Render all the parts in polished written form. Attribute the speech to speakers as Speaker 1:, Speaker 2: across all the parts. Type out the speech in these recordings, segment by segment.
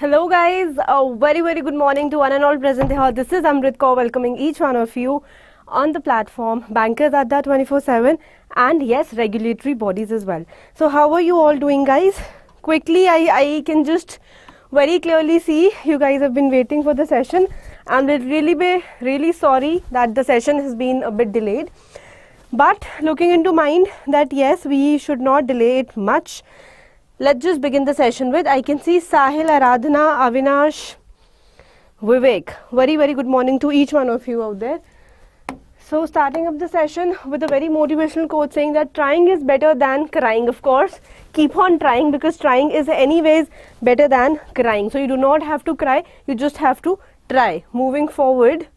Speaker 1: Hello guys, a very good morning to one and all present here. This is Amrit Kaur welcoming each one of you on the platform Bankers Aadhaar 24/7 and yes, regulatory bodies as well. So how are you all doing guys? Quickly, I can just very clearly see you guys have been waiting for the session. I'm really sorry that the session has been a bit delayed. But looking into mind that yes, we should not delay it much. Let's just begin the session with, I can see Sahil, Aradhana, Avinash, Vivek. Very good morning to each one of you out there. So starting up the session with a very motivational quote saying that trying is better than crying. Of course, keep on trying because trying is anyways better than crying. So you do not have to cry, you just have to try. Moving forward,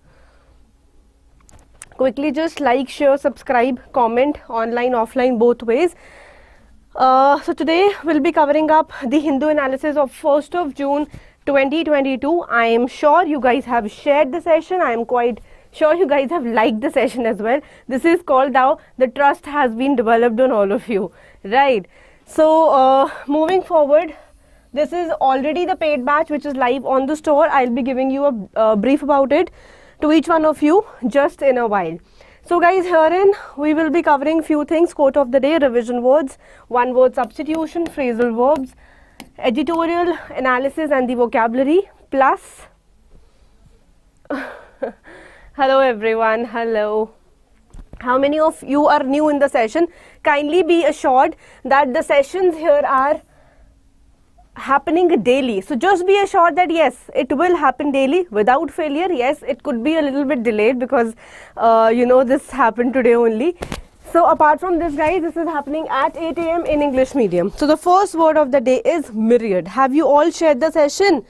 Speaker 1: quickly just like, share, subscribe, comment, online, offline, both ways. So today we'll be covering up the Hindu analysis of 1st of June 2022. I am sure you guys have shared the session. I am quite sure you guys have liked the session as well. This is called how the trust has been developed on all of you, right? So moving forward, this is already the paid batch which is live on the store. I'll be giving you a brief about it to each one of you just in a while. So guys, herein we will be covering few things: quote of the day, revision words, one word substitution, phrasal verbs, editorial analysis and the vocabulary, plus hello everyone, hello. How many of you are new in the session? Kindly be assured that the sessions here are happening daily, so just be assured that yes, it will happen daily without failure. Yes, it could be a little bit delayed because this happened today only. So apart from this guys, this is happening at 8 AM in English medium. So the first word of the day is myriad. Have you all shared the session?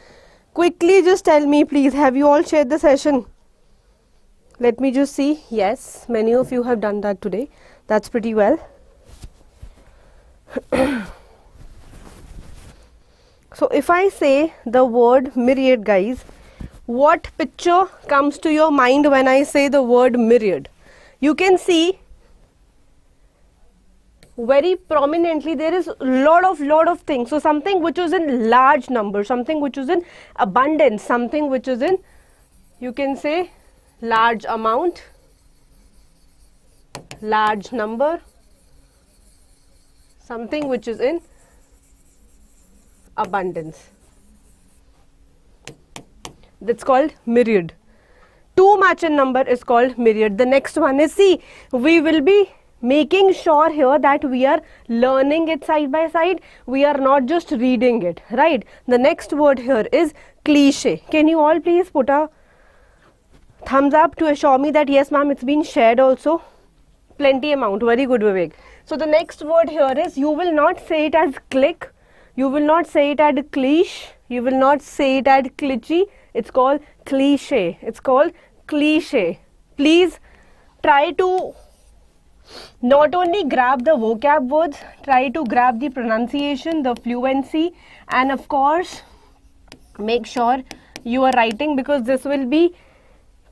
Speaker 1: Quickly just tell me please, have you all shared the session? Let me just see. Yes, many of you have done that today. That's pretty well. So if I say the word myriad guys, what picture comes to your mind when I say the word myriad? You can see very prominently there is lot of things. So something which is in large number, something which is in abundance, something which is in, you can say, large amount, large number, something which is in abundance. That's called myriad. Too much in number is called myriad. The next one is, see, we will be making sure here that we are learning it side by side. We are not just reading it, right? The next word here is cliche. Can you all please put a thumbs up to assure me that yes ma'am, it's been shared also? Plenty amount. Very good, Vivek. So the next word here is, you will not say it as click, you will not say it as cliche, you will not say it as cliche. It's called cliche. It's called cliche. Please try to not only grab the vocab words, try to grab the pronunciation, the fluency, and of course make sure you are writing, because this will be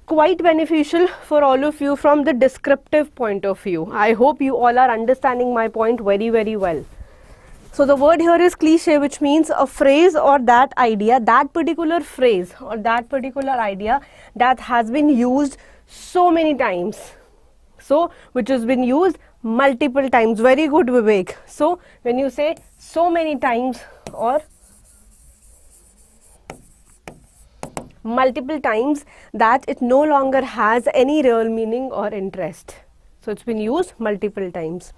Speaker 1: quite beneficial for all of you from the descriptive point of view. I hope you all are understanding my point very well. So the word here is cliche, which means a phrase or that idea, that particular phrase or that particular idea that has been used so many times. So which has been used multiple times. Very good, Vivek. So when you say so many times or multiple times, that it no longer has any real meaning or interest. So it's been used multiple times.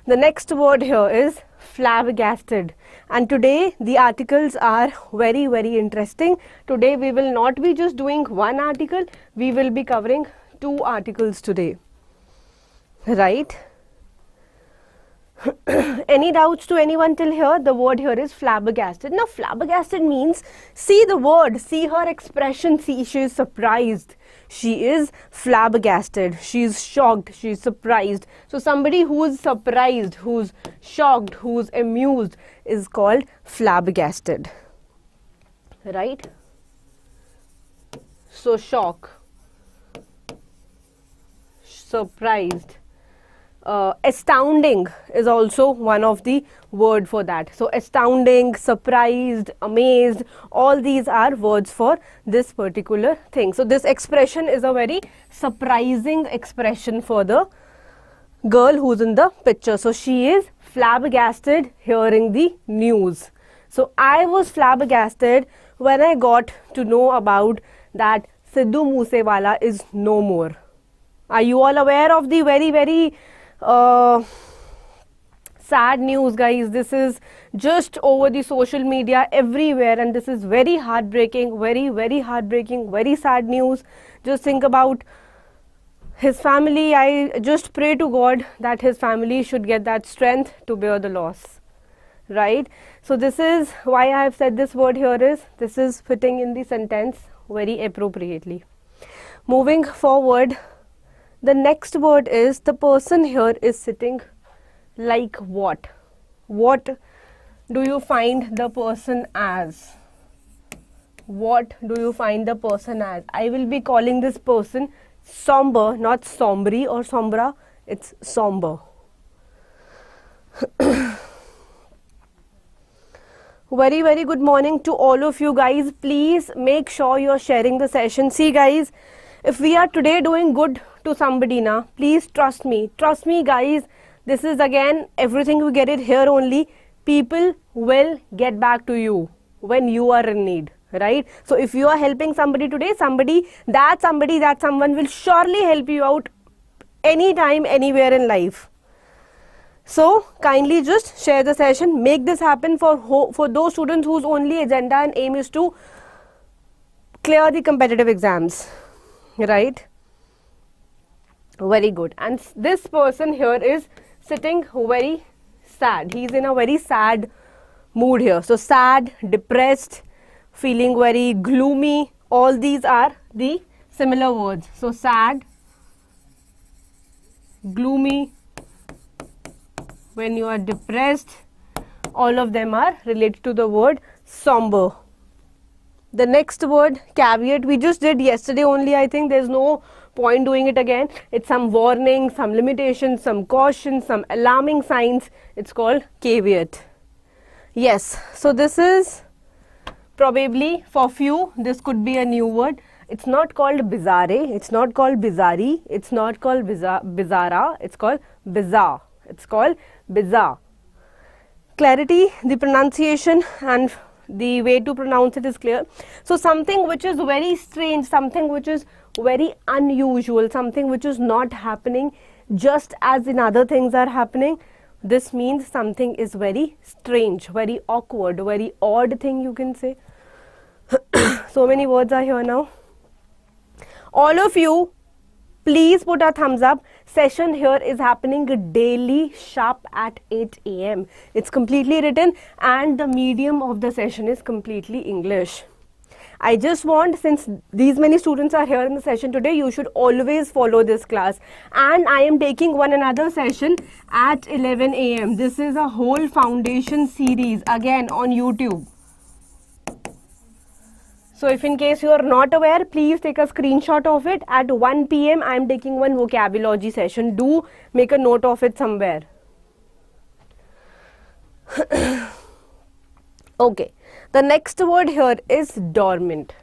Speaker 1: The next word here is flabbergasted, and today the articles are very interesting. Today we will not be just doing one article, we will be covering 2 articles today, right? Any doubts to anyone till here? The word here is flabbergasted. Now flabbergasted means, see the word, see her expression, see she is surprised, she is flabbergasted, she is shocked, she is surprised. So somebody who is surprised, who's shocked, who's amused is called flabbergasted, right? So shock, surprised, astounding is also one of the word for that. So astounding, surprised, amazed, all these are words for this particular thing. So this expression is a very surprising expression for the girl who's in the picture. So she is flabbergasted hearing the news. So I was flabbergasted when I got to know about that Sidhu Moosewala is no more. Are you all aware of the very sad news, guys? This is just over the social media everywhere, and this is very heartbreaking, very heartbreaking, very sad news. Just think about his family. I just pray to God that his family should get that strength to bear the loss, right? So this is why I have said this word here is, this is fitting in the sentence very appropriately. Moving forward, the next word is, the person here is sitting like what? What do you find the person as? What do you find the person as? I will be calling this person somber, not sombri or sombra, it's somber. Very good morning to all of you guys. Please make sure you are sharing the session. See guys, if we are today doing good to somebody now, please trust me guys, this is again everything we get it here only. People will get back to you when you are in need, right? So if you are helping somebody today, that someone will surely help you out anytime, anywhere in life. So kindly just share the session, make this happen for those students whose only agenda and aim is to clear the competitive exams, right? Very good. And this person here is sitting very sad. He's in a very sad mood here. So sad, depressed, feeling very gloomy, all these are the similar words. So sad, gloomy, when you are depressed, all of them are related to the word somber. The next word, caveat, we just did yesterday only. I think there's no point doing it again. It's some warning, some limitations, some caution, some alarming signs. It's called caveat. Yes, so this is probably for few, this could be a new word. It's not called bizarre, it's not called bizarre, it's not called bizarra, it's called bizarre. It's called bizarre. Clarity, the pronunciation and the way to pronounce it is clear. So something which is very strange, something which is very unusual, something which is not happening just as in other things are happening. This means something is very strange, very awkward, very odd thing you can say. So many words are here now. All of you, please put a thumbs up. Session here is happening daily sharp at 8 AM. It's completely written and the medium of the session is completely English. I just want, since these many students are here in the session today, you should always follow this class. And I am taking one another session at 11 AM. This is a whole foundation series again on YouTube. So if in case you are not aware, please take a screenshot of it. At 1 PM, I am taking one vocabulary session. Do make a note of it somewhere. Okay, the next word here is dormant.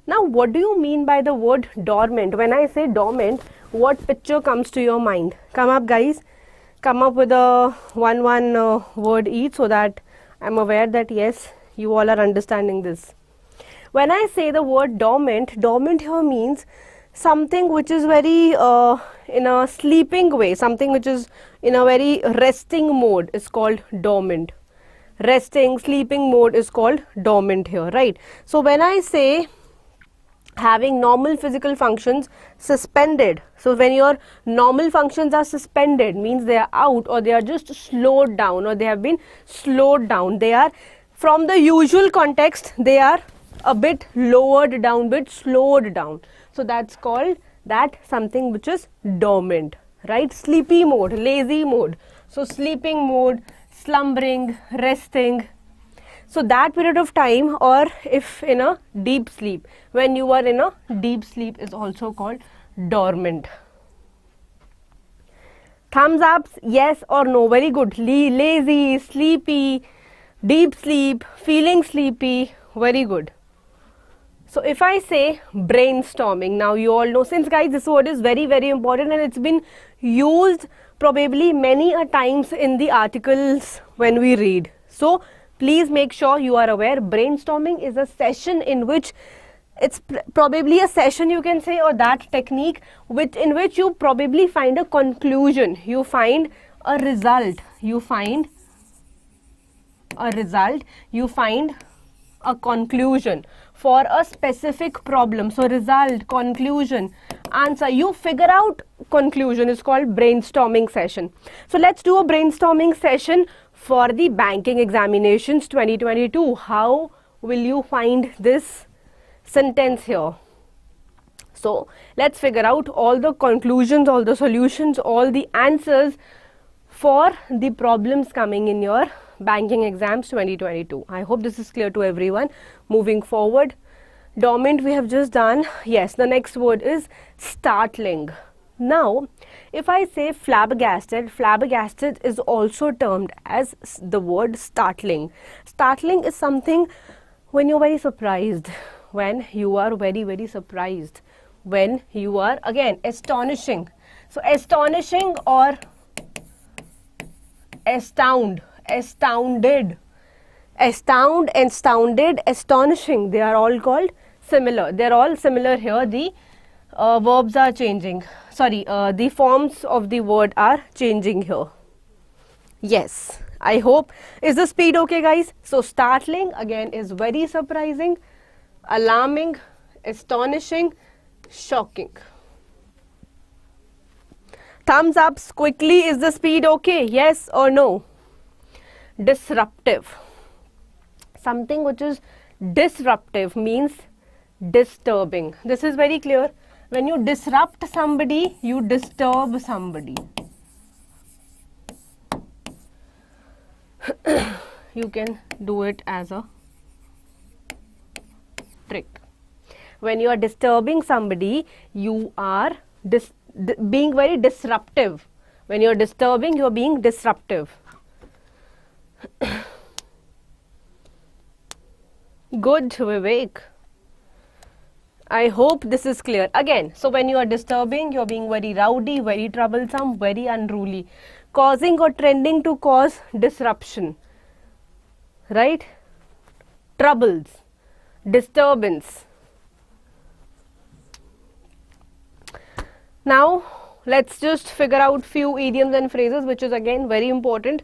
Speaker 1: Now, what do you mean by the word dormant? When I say dormant, what picture comes to your mind? Come up, guys. Come up with a one word each so that I'm aware that yes, you all are understanding this. When I say the word dormant, dormant here means something which is very in a sleeping way, something which is in a very resting mode is called dormant. Resting, sleeping mode is called dormant here, right? So when I say having normal physical functions suspended, so when your normal functions are suspended, means they are out or they are just slowed down or they have been slowed down. They are from the usual context, they are a bit lowered down, bit slowed down. So that's called that something which is dormant, right? Sleepy mode, lazy mode. So sleeping mode, slumbering, resting. So that period of time, or if in a deep sleep, when you are in a deep sleep is also called dormant. Thumbs ups, yes or no. Very good. Lazy, sleepy, deep sleep, feeling sleepy. Very good. So if I say brainstorming, now you all know, since guys this word is very, very important and it's been used probably many a times in the articles when we read. So please make sure you are aware. Brainstorming is a session in which it's probably a session, you can say, or that technique in which you probably find a conclusion, you find a result, you find a conclusion for a specific problem. So result, conclusion, answer, you figure out conclusion is called brainstorming session. So let's do a brainstorming session for the banking examinations 2022. How will you find this sentence here? So let's figure out all the conclusions, all the solutions, all the answers for the problems coming in your banking exams 2022. I hope this is clear to everyone. Moving forward, dormant we have just done. Yes, the next word is startling. Now if I say flabbergasted, flabbergasted is also termed as the word startling. Startling is something when you're very surprised, when you are very, very surprised, when you are again astonishing. So astonishing or astound, astounded, astounded, astonishing, they are all called similar. They are all similar here. The verbs are changing. Sorry, the forms of the word are changing here. Yes, I hope. Is the speed okay, guys? So startling again is very surprising, alarming, astonishing, shocking. Thumbs ups quickly. Is the speed okay? Yes or no? Disruptive. Something which is disruptive means disturbing. This is very clear. When you disrupt somebody, you disturb somebody. You can do it as a trick. When you are disturbing somebody, you are being very disruptive. When you are disturbing, you are being disruptive. Good, Vivek. I hope this is clear. Again, so when you are disturbing, you are being very rowdy, very troublesome, very unruly, causing or trending to cause disruption, right? Troubles, disturbance. Now let's just figure out few idioms and phrases, which is again very important.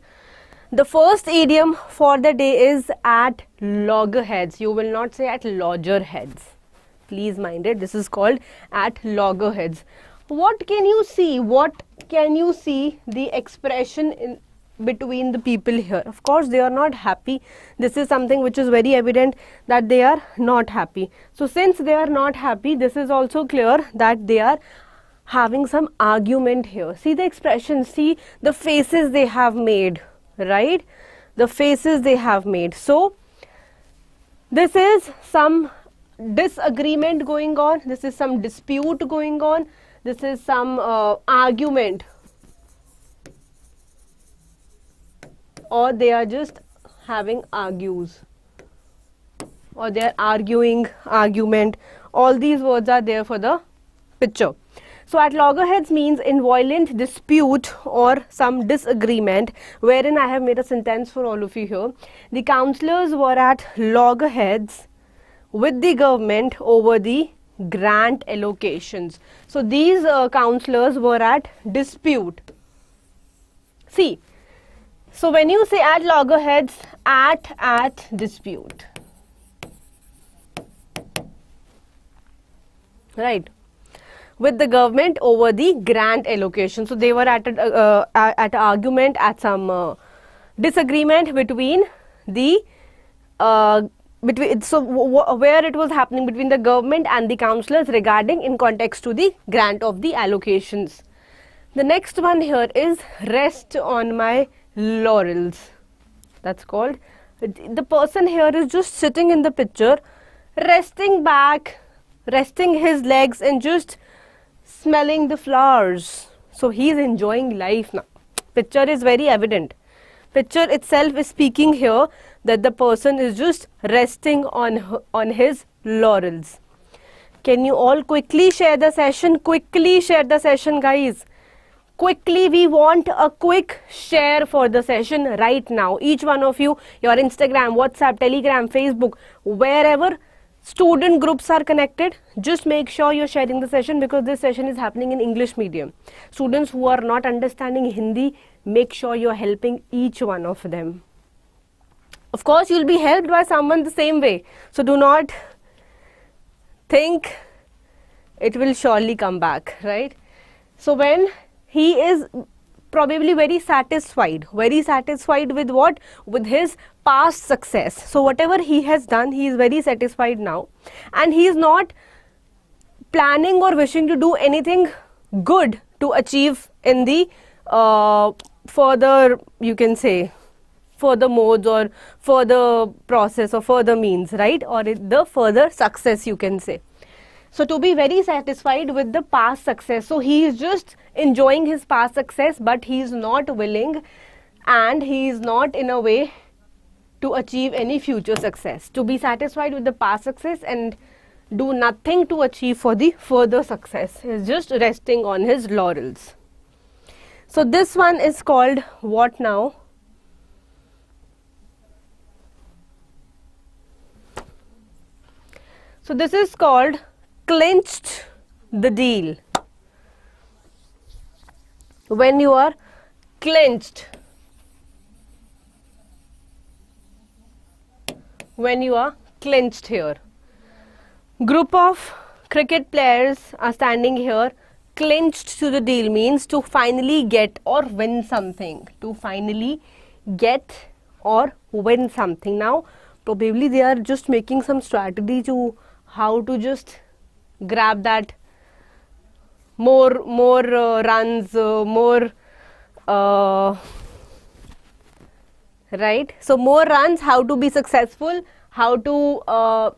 Speaker 1: The first idiom for the day is at loggerheads. You will not say at loggerheads. Please mind it. This is called at loggerheads. What can you see? What can you see the expression in between the people here? Of course, they are not happy. This is something which is very evident that they are not happy. So since they are not happy, this is also clear that they are having some argument here. See the expression, see the faces they have made, right? The faces they have made. So this is some disagreement going on, this is some dispute going on, this is some argument, or they are just having argues, or they are arguing, argument. All these words are there for the picture. So at loggerheads means in violent dispute or some disagreement, wherein I have made a sentence for all of you here. The councillors were at loggerheads with the government over the grant allocations. So these councillors were at dispute. See, so when you say at loggerheads, at dispute, right, with the government over the grant allocation. So they were at argument, at some disagreement between the where it was happening between the government and the councillors regarding in context to the grant of the allocations. The next one here is rest on my laurels. That's called, the person here is just sitting in the picture, resting back, resting his legs and just smelling the flowers. So he is enjoying life now. Picture is very evident. Picture itself is speaking here that the person is just resting on his laurels. Can you all quickly share the session? Quickly share the session, guys. Quickly, we want a quick share for the session right now. Each one of you, your Instagram, WhatsApp, Telegram, Facebook, wherever student groups are connected, just make sure you're sharing the session, because this session is happening in English medium. Students who are not understanding Hindi, make sure you're helping each one of them. Of course, you'll be helped by someone the same way. So do not think it will surely come back, right? So when he is probably very satisfied with what? With his past success. So whatever he has done, he is very satisfied now, and he is not planning or wishing to do anything good to achieve in the further, you can say, further modes or further process or further means, right? Or the further success, you can say. So to be very satisfied with the past success, so he is just enjoying his past success, but he is not willing and he is not in a way to achieve any future success. To be satisfied with the past success and do nothing to achieve for the further success. He is just resting on his laurels. So this one is called what now? So this is called clinched the deal. When you are clinched, here, group of cricket players are standing here. Clinched to the deal means to finally get or win something. To finally get or win something. Now probably they are just making some strategy to how to just grab that more runs, right? So more runs, how to be successful, how to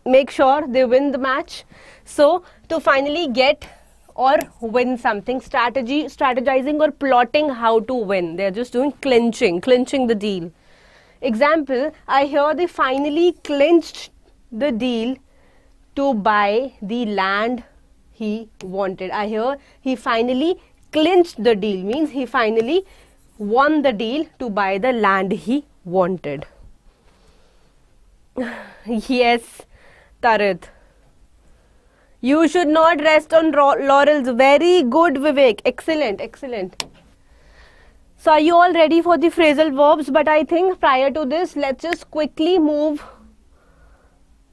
Speaker 1: make sure they win the match. So to finally get or win something, strategizing or plotting how to win. They are just doing clinching the deal. Example, I hear they finally clinched the deal to buy the land he wanted. I hear he finally clinched the deal, means he finally won the deal to buy the land he wanted. Yes, Tarit. You should not rest on laurels. Very good, Vivek. Excellent, excellent. So are you all ready for the phrasal verbs? But I think prior to this, let's just quickly move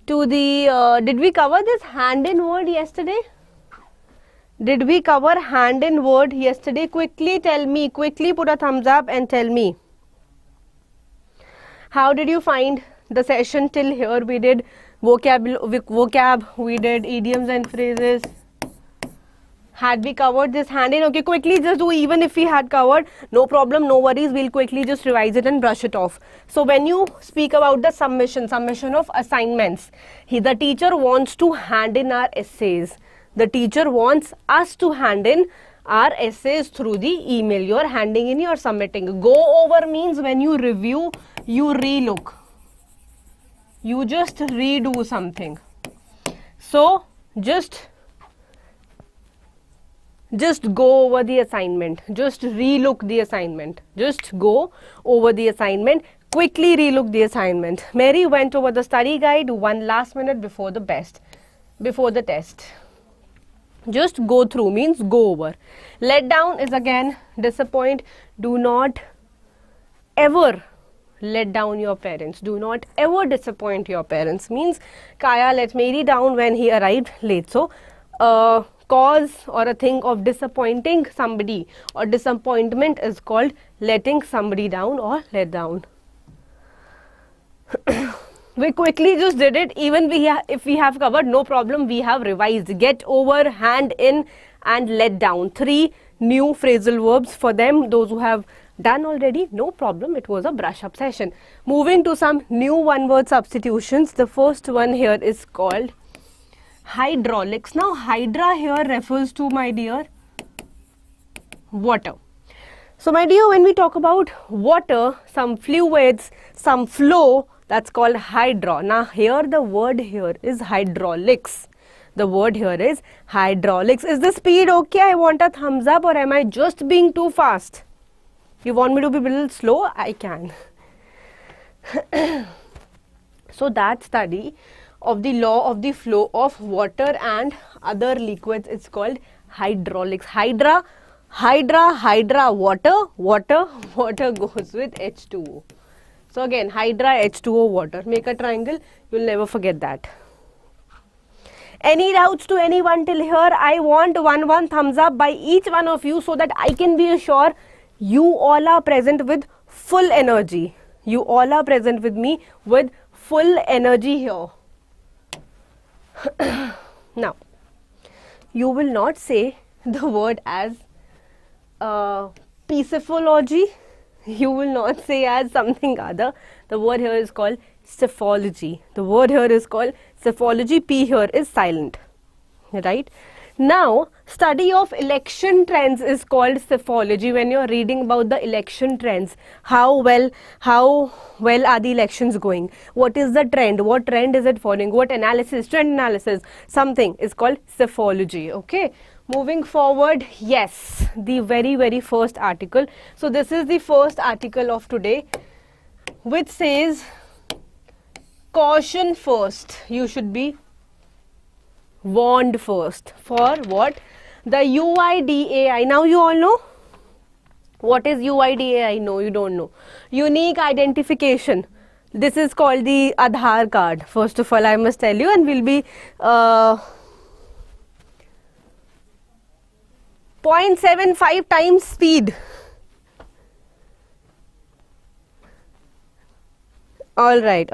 Speaker 1: to the, did we cover this hand in word yesterday? Did we cover hand in word yesterday? Quickly tell me, quickly put a thumbs up and tell me. How did you find the session till here? We did vocab, we did idioms and phrases. Had we covered this hand in? Okay, quickly just do, even if we had covered, no problem, no worries, we'll quickly just revise it and brush it off. So when you speak about the submission of assignments, the teacher wants to hand in our essays. The teacher wants us to hand in our essays through the email. You are handing in, you are submitting. Go over means when you review, you relook. You just redo something. So just go over the assignment. Just relook the assignment. Just go over the assignment. Quickly relook the assignment. Mary went over the study guide 1 last minute before the test. Just go through means go over. Let down is again disappoint. Do not ever let down your parents. Do not ever disappoint your parents. Means Kaya let Mary down when he arrived late. So cause or a thing of disappointing somebody or disappointment is called letting somebody down or let down. We quickly just did it. Even if we have covered, no problem, we have revised. Get over, hand in and let down. 3 new phrasal verbs for them. Those who have done already, no problem, it was a brush up session. Moving to some new one word substitutions. The first one here is called hydraulics. Now hydra here refers to, my dear, water. So my dear, when we talk about water, some fluids, some flow, that's called hydro. Now here the word here is hydraulics. The word here is hydraulics. Is the speed okay? I want a thumbs up, or am I just being too fast? You want me to be a little slow? I can. So that study of the law of the flow of water and other liquids is called hydraulics. Hydra, water goes with H2O. So again, hydra, H2O, water. Make a triangle, you'll never forget that. Any doubts to anyone till here? I want one thumbs up by each one of you so that I can be sure you all are present with full energy. You all are present with me with full energy here. Now, you will not say the word as peaceology. You will not say as something other. The word here is called psephology. The word here is called psephology. P here is silent. Right? Now, study of election trends is called psephology. When you are reading about the election trends, how well are the elections going? What is the trend? What trend is it following? What analysis? Trend analysis. Something is called psephology. Okay. Moving forward, yes, the very first article. So this is the first article of today, which says caution first. You should be warned first. For what? The UIDAI. Now you all know what is UIDAI? No, you don't know. Unique identification. This is called the Aadhaar card. First of all, I must tell you, and we'll be 0.75 times speed. All right.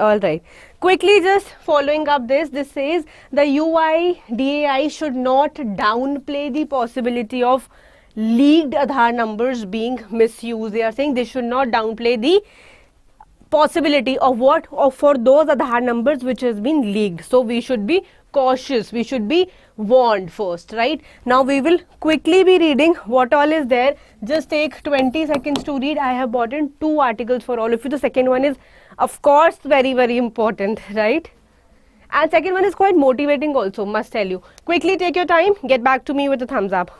Speaker 1: Quickly just following up this says the UIDAI should not downplay the possibility of leaked Aadhaar numbers being misused. They are saying they should not downplay the possibility of what? Of for those Aadhaar numbers which has been leaked. So we should be cautious. We should be warned first, right? Now we will quickly be reading what all is there. Just take 20 seconds to read. I have brought in 2 articles for all of you. The second one is, of course, very important, right? And second one is quite motivating also, must tell you. Quickly take your time. Get back to me with a thumbs up.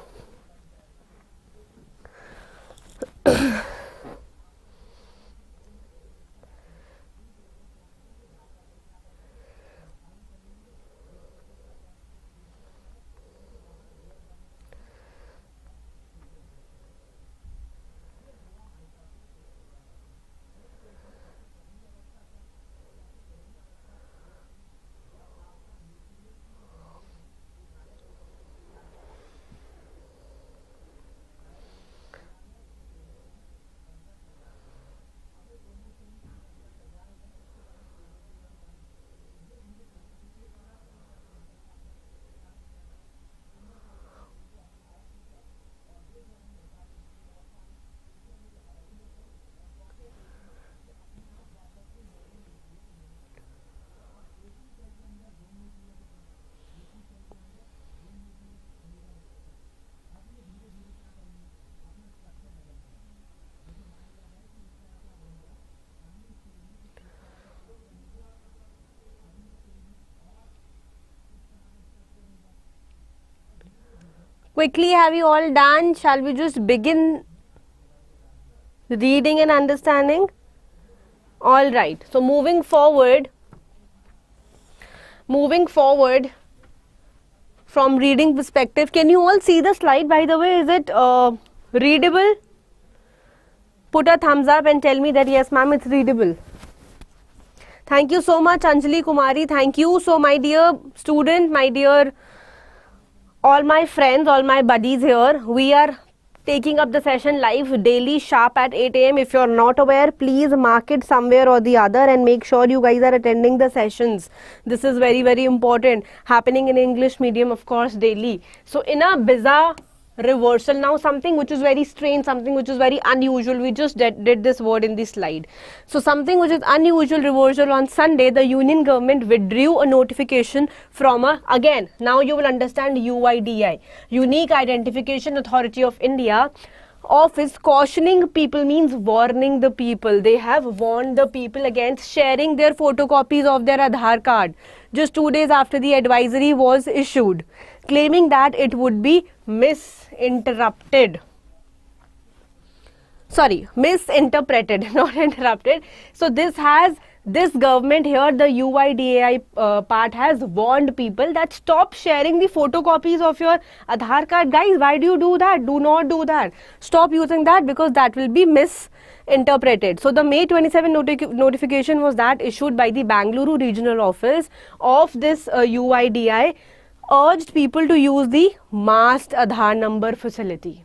Speaker 1: Quickly, have you all done? Shall we just begin reading and understanding? All right. So moving forward from reading perspective, can you all see the slide, by the way? Is it readable? Put a thumbs up and tell me that yes ma'am, it's readable. Thank you so much, Anjali Kumari. Thank you. So my dear student, my dear all my friends, all my buddies here, we are taking up the session live daily sharp at 8 AM. If you're not aware, please mark it somewhere or the other and make sure you guys are attending the sessions. This is very important, happening in English medium, of course, daily. So in a bizarre reversal, now something which is very strange, something which is very unusual, we just did this word in the slide. So something which is unusual reversal, on Sunday the union government withdrew a notification from again, now you will understand UIDI, Unique Identification Authority of India, of is cautioning people, means warning the people. They have warned the people against sharing their photocopies of their Aadhaar card just 2 days after the advisory was issued, claiming that it would be misinterpreted, not interrupted. So this government here, the UIDAI part, has warned people that stop sharing the photocopies of your Aadhaar card. Guys, why do you do that? Do not do that. Stop using that, because that will be misinterpreted. So the May 27 notification was that issued by the Bangalore regional office of this UIDAI, urged people to use the masked Aadhaar number facility.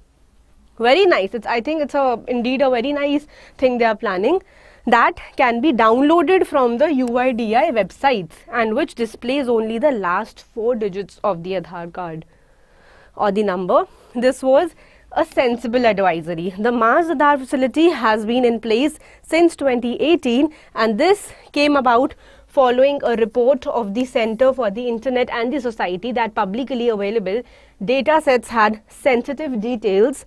Speaker 1: Very nice. I think it's indeed a very nice thing they are planning, that can be downloaded from the UIDAI websites, and which displays only the last 4 digits of the Aadhaar card or the number. This was a sensible advisory. The masked Aadhaar facility has been in place since 2018, and this came about following a report of the Center for the Internet and the Society that publicly available data sets had sensitive details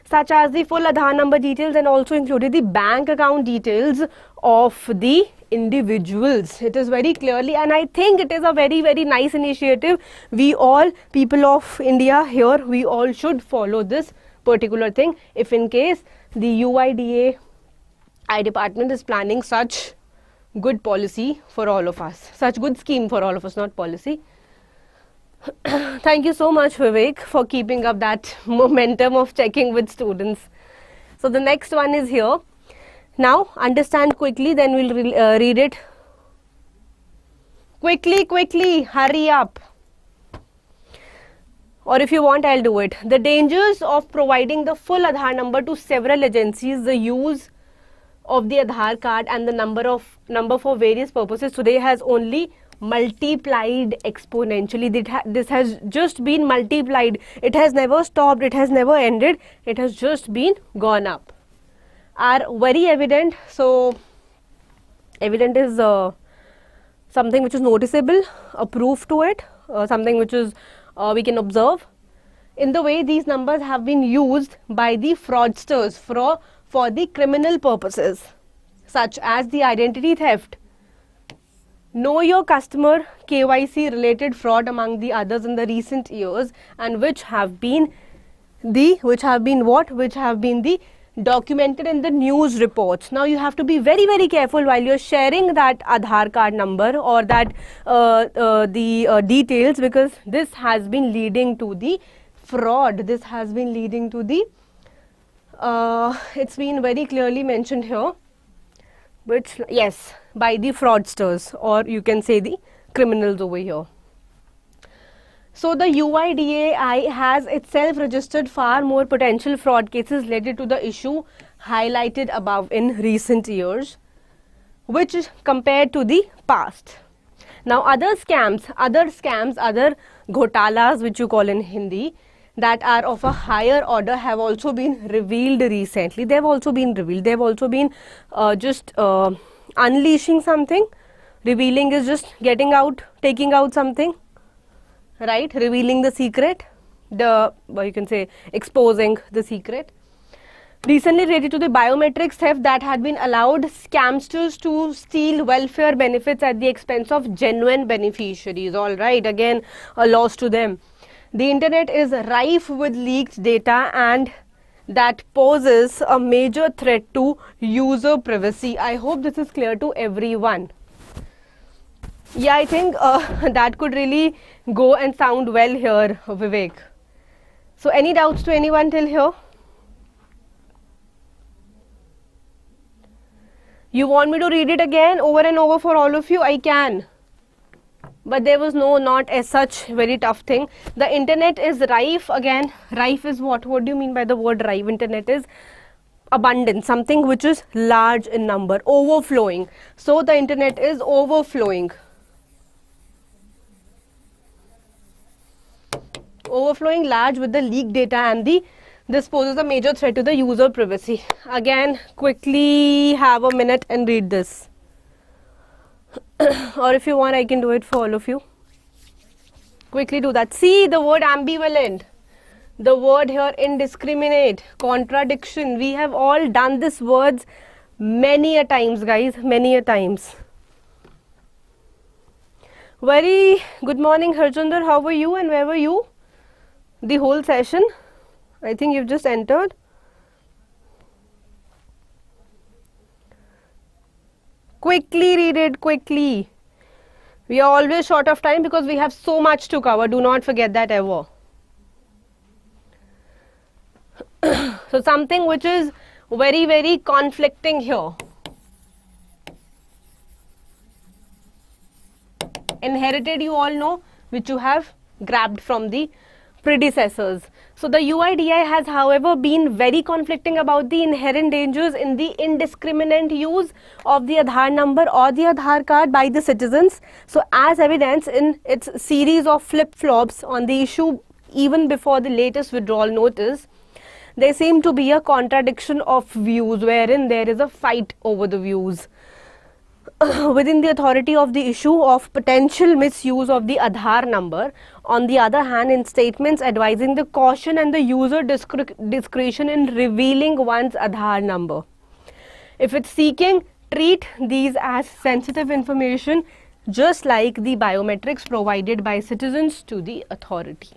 Speaker 1: such as the full Aadhaar number details, and also included the bank account details of the individuals. It is very clearly, and I think it is a very, very nice initiative. We all, people of India here, we all should follow this particular thing. If in case the UIDAI department is planning such good policy for all of us, such good scheme for all of us, not policy. Thank you so much, Vivek, for keeping up that momentum of checking with students. So the next one is here. Now understand quickly, then we'll read it. Quickly, hurry up. Or if you want, I'll do it. The dangers of providing the full Aadhaar number to several agencies, the use of the Aadhaar card and the number for various purposes today has only multiplied exponentially. This has just been multiplied. It has never stopped. It has never ended. It has just been gone up. Are very evident. So evident is something which is noticeable, a proof to it, something which is we can observe in the way these numbers have been used by the fraudsters for the criminal purposes, such as the identity theft, know your customer, KYC related fraud, among the others in the recent years, and which have been documented in the news reports. Now you have to be very, very careful while you're sharing that Aadhaar card number or that details, because this has been leading to the fraud. This has been leading to the it's been very clearly mentioned here, which, yes, by the fraudsters, or you can say the criminals over here. So the UIDAI has itself registered far more potential fraud cases related to the issue highlighted above in recent years, which is compared to the past. Now other scams, other ghotalas, which you call in Hindi, that are of a higher order have also been revealed recently. They have also been revealed. They have also been just unleashing something. Revealing is just getting out, taking out something, right? Revealing the secret, you can say exposing the secret. Recently related to the biometrics theft that had been allowed scamsters to steal welfare benefits at the expense of genuine beneficiaries. All right, again a loss to them. The internet is rife with leaked data, and that poses a major threat to user privacy. I hope this is clear to everyone. Yeah, I think that could really go and sound well here, Vivek. So any doubts to anyone till here? You want me to read it again over and over for all of you? I can. But there was not as such very tough thing. The internet is rife. Again, rife is what? What do you mean by the word rife? Internet is abundant, something which is large in number, overflowing. So the internet is overflowing. Overflowing large with the leaked data, and this poses a major threat to the user privacy. Again, quickly have a minute and read this. Or if you want, I can do it for all of you. Quickly do that. See the word ambivalent. The word here, indiscriminate, contradiction. We have all done these words many a times, guys, many a times. Very good morning, Harjinder. How were you and where were you the whole session? I think you've just entered. Quickly read it, quickly. We are always short of time because we have so much to cover. Do not forget that ever. So something which is very, very conflicting here. Inherited, you all know, which you have grabbed from the predecessors. So the UIDI has, however, been very conflicting about the inherent dangers in the indiscriminate use of the Aadhaar number or the Aadhaar card by the citizens. So as evidence in its series of flip-flops on the issue even before the latest withdrawal notice, there seem to be a contradiction of views wherein there is a fight over the views within the authority of the issue of potential misuse of the Aadhaar number. On the other hand, in statements advising the caution and the user discretion in revealing one's Aadhaar number. If it's seeking, treat these as sensitive information, just like the biometrics provided by citizens to the authority.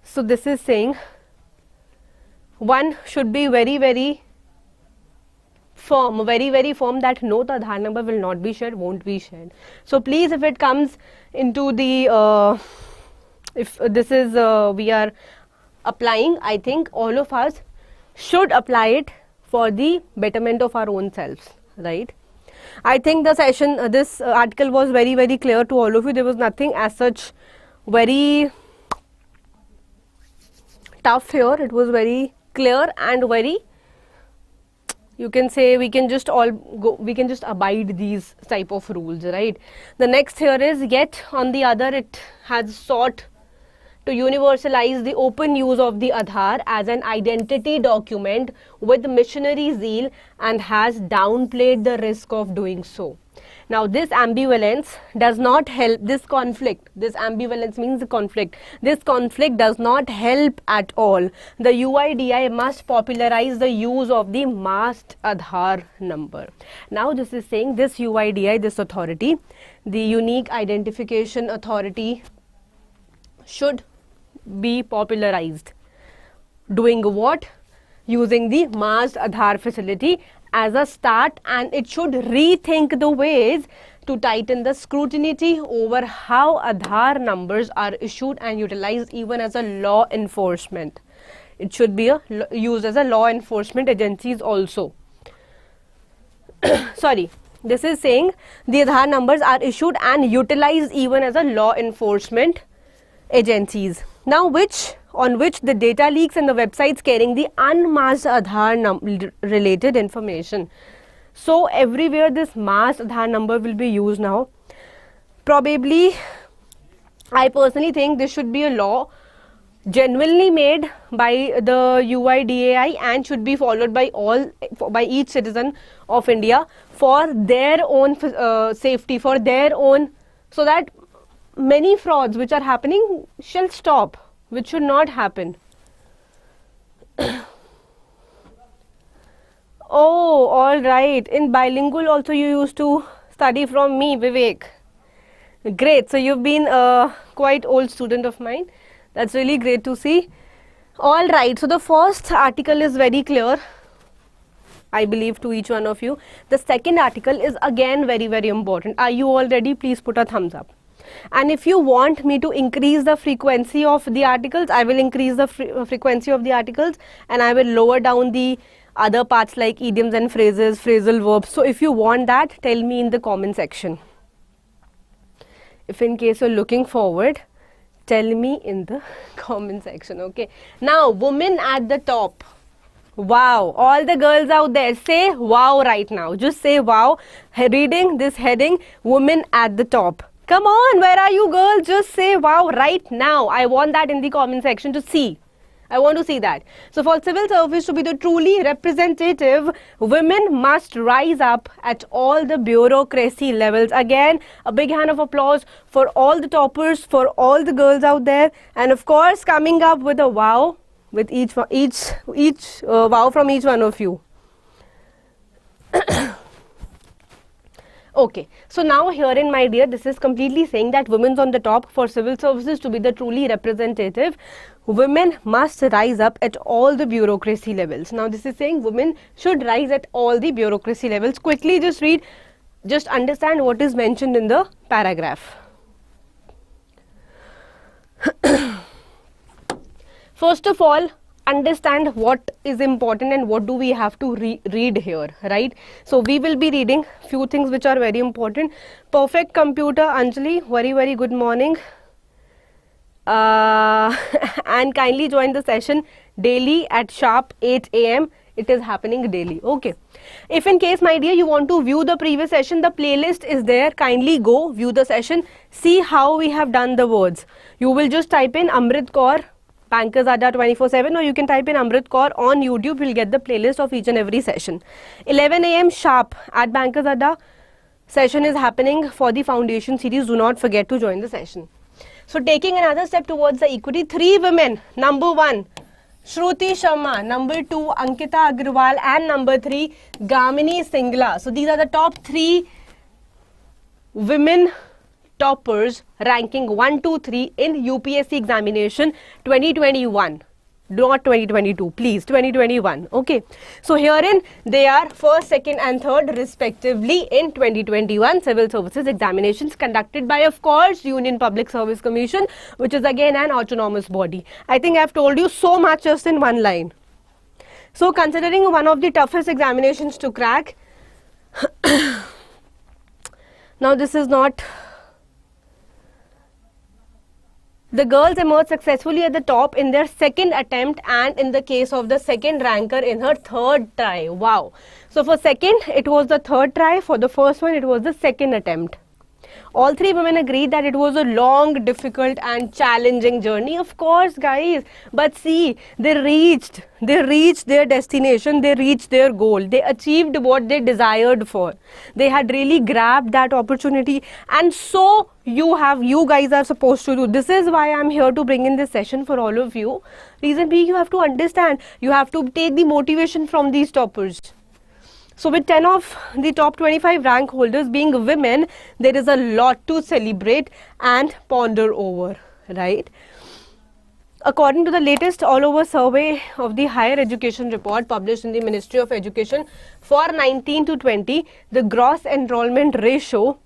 Speaker 1: So this is saying one should be very, very firm, that no, the Aadhaar number will not be shared, won't be shared. So please, if it comes into the, if this is we are applying, I think all of us should apply it for the betterment of our own selves, right? I think the session, this article was very, very clear to all of you. There was nothing as such very tough here. It was very clear and very, you can say, we can just all go, we can just abide these type of rules, right? The next here is, yet on the other, it has sought to universalize the open use of the Aadhaar as an identity document with missionary zeal and has downplayed the risk of doing so. Now this ambivalence does not help, this conflict, this ambivalence means the conflict, this conflict does not help at all. The UIDI must popularize the use of the masked Aadhaar number. Now this is saying this UIDI, this authority, the Unique Identification Authority, should be popularized. Doing what? Using the masked Aadhaar facility as a start, and it should rethink the ways to tighten the scrutiny over how Aadhaar numbers are issued and utilized even as a law enforcement. It should be used as a law enforcement agencies also. Sorry, this is saying the Aadhaar numbers are issued and utilized even as a law enforcement agencies. Now on which the data leaks and the websites carrying the unmasked Aadhaar related information. So everywhere this masked Aadhaar number will be used now. Probably, I personally think this should be a law genuinely made by the UIDAI and should be followed by each citizen of India for their own safety, for their own, so that many frauds which are happening shall stop, which should not happen. Oh, all right. In bilingual also you used to study from me, Vivek. Great. So you've been a quite old student of mine. That's really great to see. All right. So the first article is very clear, I believe, to each one of you. The second article is again very, very important. Are you all ready? Please put a thumbs up. And if you want me to increase the frequency of the articles, I will increase the frequency of the articles, and I will lower down the other parts like idioms and phrases, phrasal verbs. So if you want that, tell me in the comment section. If in case you're looking forward, tell me in the comment section. Okay. Now, women at the top. Wow. All the girls out there, say wow right now. Just say wow. Reading this heading, women at the top. Come on, where are you girls? Just say wow right now. I want that in the comment section to see. I want to see that. So for civil service to be the truly representative, women must rise up at all the bureaucracy levels. Again, a big hand of applause for all the toppers, for all the girls out there, and of course coming up with a wow with each wow from each one of you. Okay, so now herein, my dear, this is completely saying that women's on the top. For civil services to be the truly representative, women must rise up at all the bureaucracy levels. Now this is saying women should rise at all the bureaucracy levels. Quickly just read, just understand what is mentioned in the paragraph. First of all, understand what is important and what do we have to read here, right? So we will be reading few things which are very important. Perfect computer, Anjali, very good morning. And kindly join the session daily at sharp 8 AM. It is happening daily. Okay. If in case, my dear, you want to view the previous session, the playlist is there. Kindly go view the session. See how we have done the words. You will just type in Amrit Kaur Bankers Adda 24/7, or you can type in Amrit Kaur on YouTube. You'll get the playlist of each and every session. 11 AM sharp at Bankers Adda session is happening for the foundation series. Do not forget to join the session. So taking another step towards the equity, 3 women. Number 1, Shruti Sharma. Number 2, Ankita Agrawal. And number 3, Gamini Singla. So these are the top 3 women toppers ranking 1, 2, 3 in UPSC examination 2021. Not 2022, please, 2021. Okay. So herein they are first, second and third respectively in 2021 civil services examinations conducted by, of course, Union Public Service Commission, which is again an autonomous body. I think I have told you so much just in one line. So considering one of the toughest examinations to crack, now this is not... The girls emerged successfully at the top in their second attempt, and in the case of the second ranker in her third try. Wow. So for second, it was the third try. For the first one, it was the second attempt. All 3 women agreed that it was a long, difficult and challenging journey. Of course, guys. But see, they reached their destination. They reached their goal. They achieved what they desired for. They had really grabbed that opportunity. And so you guys are supposed to do. This is why I'm here to bring in this session for all of you. Reason being, you have to understand. You have to take the motivation from these toppers. So with 10 of the top 25 rank holders being women, there is a lot to celebrate and ponder over, right? According to the latest all-over survey of the higher education report published in the Ministry of Education for 19 to 20, the gross enrollment ratio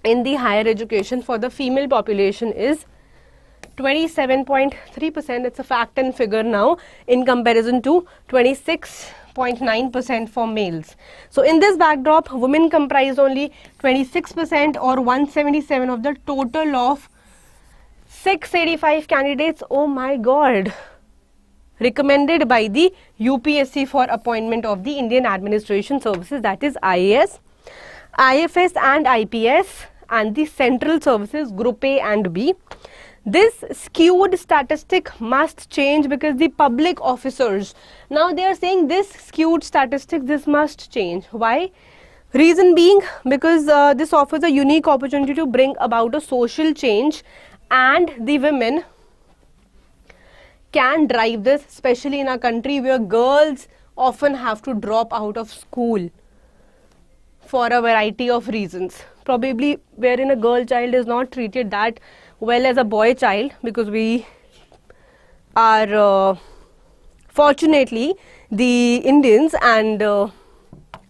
Speaker 1: in the higher education for the female population is 27.3%. It's a fact and figure now in comparison to 26.9% for males. So in this backdrop, women comprise only 26% or 177 of the total of 685 candidates. Oh my God. Recommended by the UPSC for appointment of the Indian Administration Services, that is IAS, IFS and IPS, and the Central Services Group A and B. This skewed statistic must change because the public officers, now they are saying this skewed statistic, this must change. Why? Reason being, because this offers a unique opportunity to bring about a social change, and the women can drive this, especially in a country where girls often have to drop out of school for a variety of reasons. Probably wherein a girl child is not treated that well as a boy child, because we are fortunately the Indians, and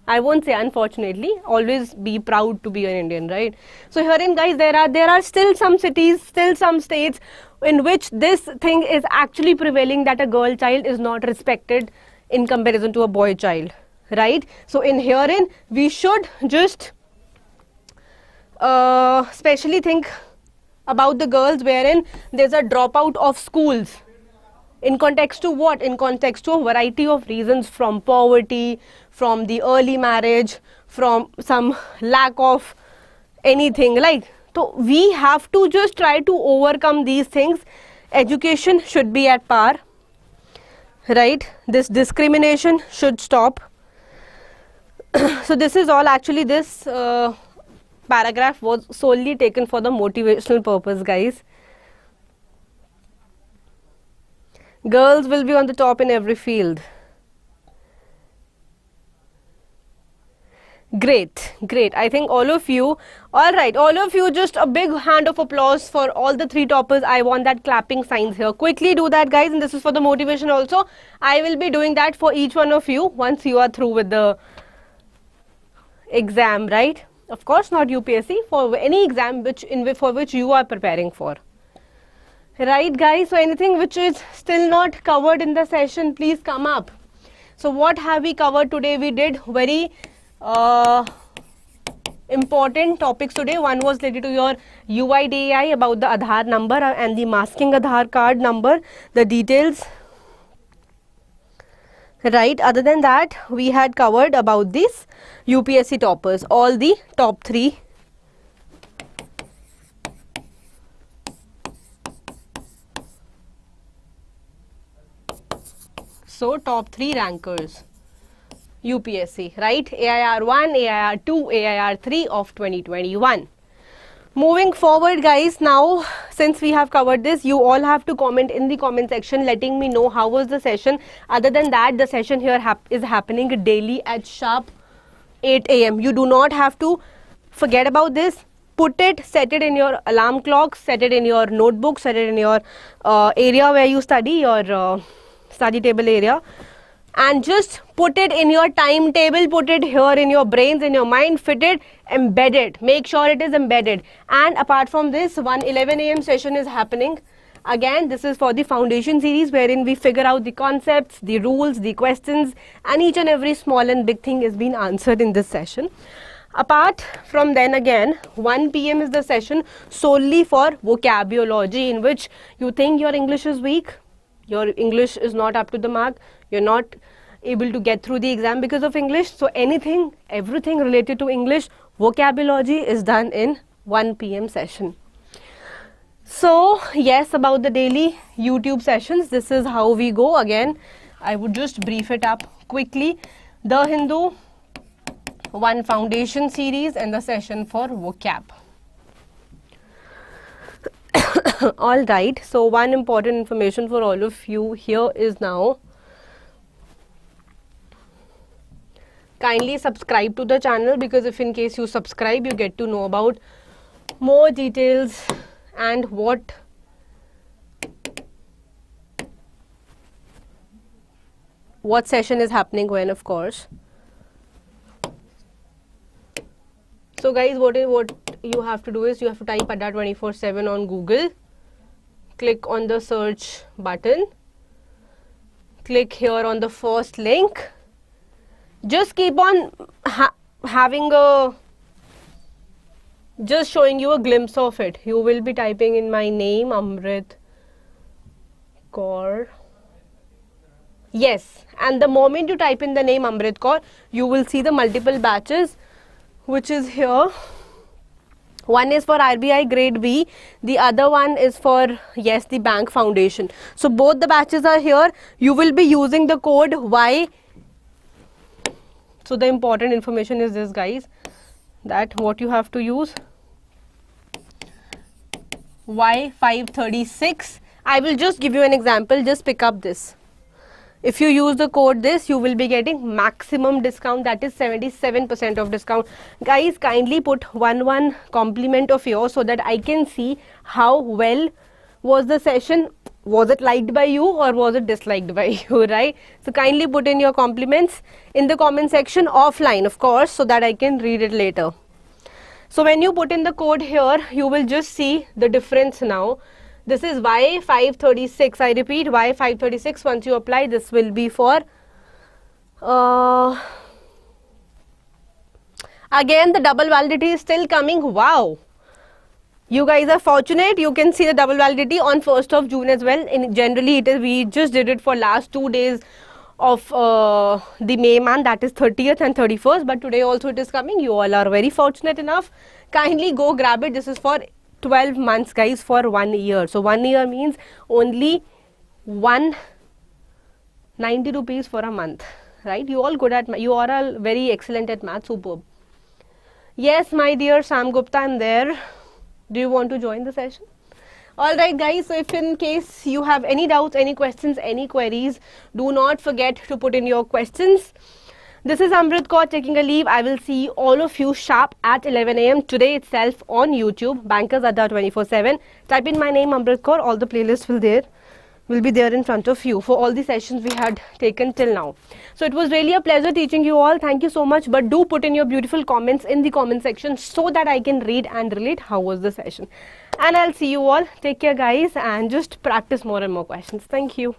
Speaker 1: I won't say unfortunately, always be proud to be an Indian, right? So herein, guys, there are still some cities, still some states in which this thing is actually prevailing, that a girl child is not respected in comparison to a boy child, right? So in herein, we should just specially think about the girls wherein there's a dropout of schools. In context to what? In context to a variety of reasons, from poverty, from the early marriage, from some lack of anything, like. So we have to just try to overcome these things. Education should be at par. right? This discrimination should stop. So this is all, actually this paragraph was solely taken for the motivational purpose, guys. Girls will be on the top in every field. Great, great. I think all of you, all right, all of you, just a big hand of applause for all the 3 toppers. I want that clapping signs here. Quickly do that, guys, and this is for the motivation also. I will be doing that for each one of you once you are through with the exam, right? Of course, not UPSC, for any exam for which you are preparing for. Right, guys? So anything which is still not covered in the session, please come up. So what have we covered today? We did very important topics today. One was related to your UIDAI, about the Aadhaar number and the masking Aadhaar card number, the details. Right, other than that, we had covered about these UPSC toppers, all the top 3. So, top 3 rankers, UPSC, right? AIR 1, AIR 2, AIR 3 of 2021. Moving forward, guys, now since we have covered this, you all have to comment in the comment section letting me know how was the session. Other than that, the session here is happening daily at sharp 8 AM. You do not have to forget about this. Put it, set it in your alarm clock, set it in your notebook, set it in your area where you study, your study table area, and just put it in your timetable, put it here in your brains, in your mind, fit it, embed it, make sure it is embedded. And apart from this, 11 AM session is happening. Again, this is for the foundation series, wherein we figure out the concepts, the rules, the questions, and each and every small and big thing is being answered in this session. Apart from then, again, 1 PM is the session solely for vocabulary, in which you think your English is weak, your English is not up to the mark, you're not able to get through the exam because of English. So anything, everything related to English, vocabulary is done in 1 PM session. So yes, about the daily YouTube sessions, this is how we go. Again, I would just brief it up quickly. The Hindu, 1 foundation series, and the session for vocab. All right, so one important information for all of you here is now, kindly subscribe to the channel, because if in case you subscribe, you get to know about more details and what session is happening when, of course. So guys, what you have to do is you have to type aadhaar 24/7 on Google, click on the search button, click here on the first link. Just keep on having just showing you a glimpse of it. You will be typing in my name, Amrit Kaur. Yes, and the moment you type in the name Amrit Kaur, you will see the multiple batches, which is here. One is for RBI grade B, the other one is for, yes, the bank foundation. So both the batches are here. You will be using the code Y. So the important information is this, guys, that what you have to use, Y536. I will just give you an example. Just pick up this. If you use the code this, you will be getting maximum discount, that is 77% of discount. Guys, kindly put one compliment of yours so that I can see how well was the session. Was it liked by you or was it disliked by you, right? So kindly put in your compliments in the comment section, offline of course, so that I can read it later. So when you put in the code here, you will just see the difference now. This is Y536. I repeat, Y536. Once you apply, this will be for again, the double validity is still coming. Wow, you guys are fortunate. You can see the double validity on 1st of June as well. Generally it is, we just did it for last 2 days of the May month, that is 30th and 31st, but today also it is coming. You all are very fortunate enough. Kindly go grab it. This is for 12 months, guys, for 1 year. So 1 year means only one 90 rupees for a month, right? You all good at, you are all very excellent at math, superb. Yes, my dear Sam Gupta, I'm there. Do you want to join the session? Alright guys, so if in case you have any doubts, any questions, any queries, do not forget to put in your questions. This is Amrit Kaur taking a leave. I will see all of you sharp at 11 AM today itself on YouTube, Bankers Aadhaar 24/7. Type in my name, Amrit Kaur, all the playlists will be there in front of you for all the sessions we had taken till now. So it was really a pleasure teaching you all. Thank you so much. But do put in your beautiful comments in the comment section so that I can read and relate how was the session. And I'll see you all. Take care guys and just practice more and more questions. Thank you.